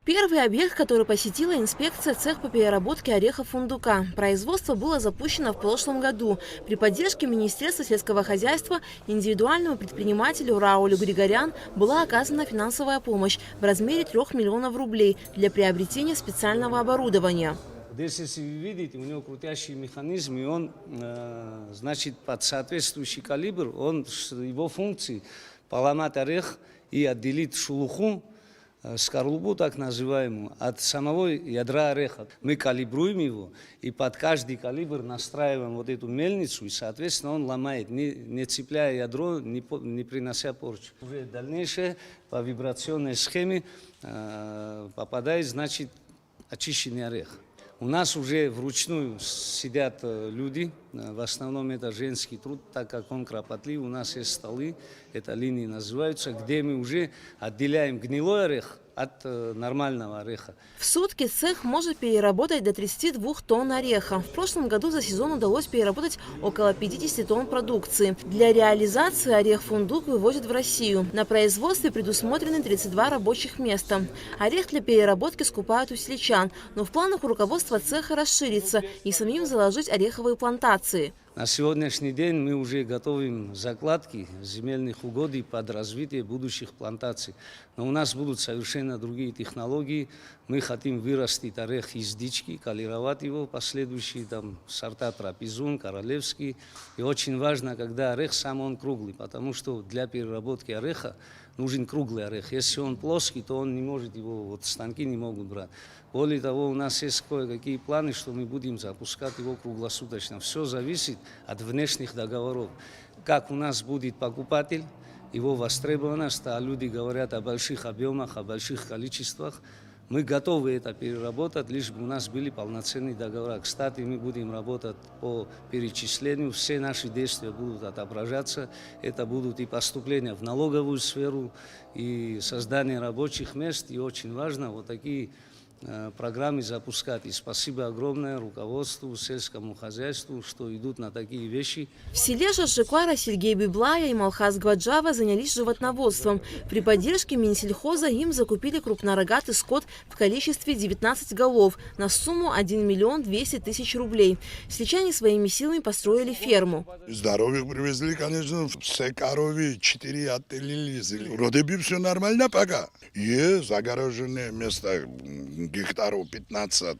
Первый объект, который посетила инспекция, цех по переработке орехов фундука. Производство было запущено в прошлом году. При поддержке Министерства сельского хозяйства индивидуальному предпринимателю Раулю Григорян была оказана финансовая помощь в размере 3 миллионов рублей для приобретения специального оборудования. Здесь, если вы видите, у него крутящий механизм, и он, значит, под соответствующий калибр, его функции поломать орех и отделить шелуху, скорлупу так называемую, от самого ядра ореха. Мы калибруем его и под каждый калибр настраиваем вот эту мельницу, и, соответственно, он ломает, не цепляя ядро, не принося порчу. Уже дальнейшее по вибрационной схеме попадает, значит, очищенный орех. У нас уже вручную сидят люди, в основном это женский труд, так как он кропотлив. У нас есть столы, это линии называются, где мы уже отделяем гнилой орех от нормального ореха. В сутки цех может переработать до 32 тонн ореха. В прошлом году за сезон удалось переработать около 50 тонн продукции. Для реализации орех-фундук вывозят в Россию. На производстве предусмотрены 32 рабочих места. Орех для переработки скупают у сельчан, но в планах у руководства цеха расшириться и самим заложить ореховые плантации. На сегодняшний день мы уже готовим закладки земельных угодий под развитие будущих плантаций. Но у нас будут совершенно другие технологии. Мы хотим вырастить орех из дички, калировать его, последующие сорта трапезун, королевский. И очень важно, когда орех сам он круглый, потому что для переработки ореха нужен круглый орех. Если он плоский, то он не может его, станки не могут брать. Более того, у нас есть кое-какие планы, что мы будем запускать его круглосуточно. Все зависит от внешних договоров. Как у нас будет покупатель, его востребованность, а люди говорят о больших объемах, о больших количествах. Мы готовы это переработать, лишь бы у нас были полноценные договора. Кстати, мы будем работать по перечислению, все наши действия будут отображаться. Это будут и поступления в налоговую сферу, и создание рабочих мест, и очень важно вот такие программы запускать. И спасибо огромное руководству, сельскому хозяйству, что идут на такие вещи. В селе Жашиквара Сергей Библая и Малхаз Гваджава занялись животноводством. При поддержке Минсельхоза им закупили крупнорогатый скот в количестве 19 голов на сумму 1 миллион 200 тысяч рублей. Сельчане своими силами построили ферму. Здоровье привезли, конечно, все коровы 4 отделили. Вроде бы все нормально пока. Есть загороженные места, гектаров 15.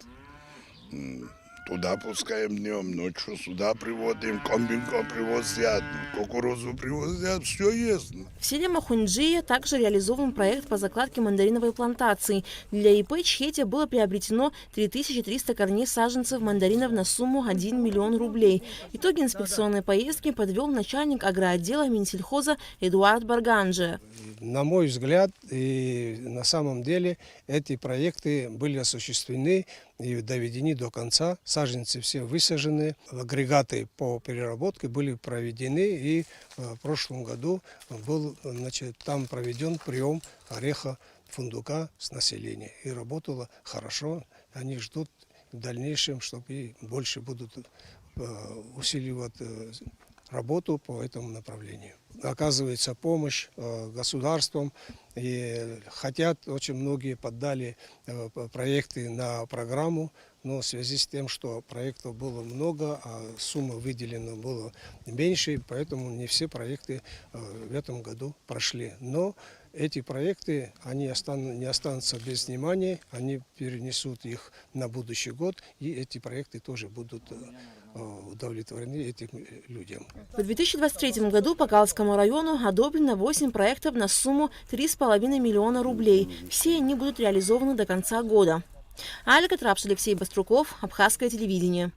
Туда пускаем днем, ночью сюда приводим, комбинку привозят, кукурузу привозят, все есть. В селе Махунджия также реализован проект по закладке мандариновой плантации. Для ИП Чхетя было приобретено 3300 корней саженцев мандаринов на сумму 1 миллион рублей. Итоги инспекционной поездки подвел начальник агроотдела Минсельхоза Эдуард Барганджи. На мой взгляд, и на самом деле эти проекты были осуществлены и доведены до конца. Саженцы все высажены, агрегаты по переработке были проведены, и в прошлом году был, там проведен прием ореха фундука с населения. И работало хорошо. Они ждут в дальнейшем, чтобы и больше будут усиливать работу по этому направлению. Оказывается помощь государством, и хотят, очень многие поддали проекты на программу, но в связи с тем, что проектов было много, а сумма выделена была меньше, поэтому не все проекты в этом году прошли. Но эти проекты, они не останутся без внимания, они перенесут их на будущий год, и эти проекты тоже будут удовлетворены этим людям. В 2023 году по Калскому району одобрено 8 проектов на сумму 3,5 миллиона рублей. Все они будут реализованы до конца года. Альга Трапш, Алексей Баструков, Абхазское телевидение.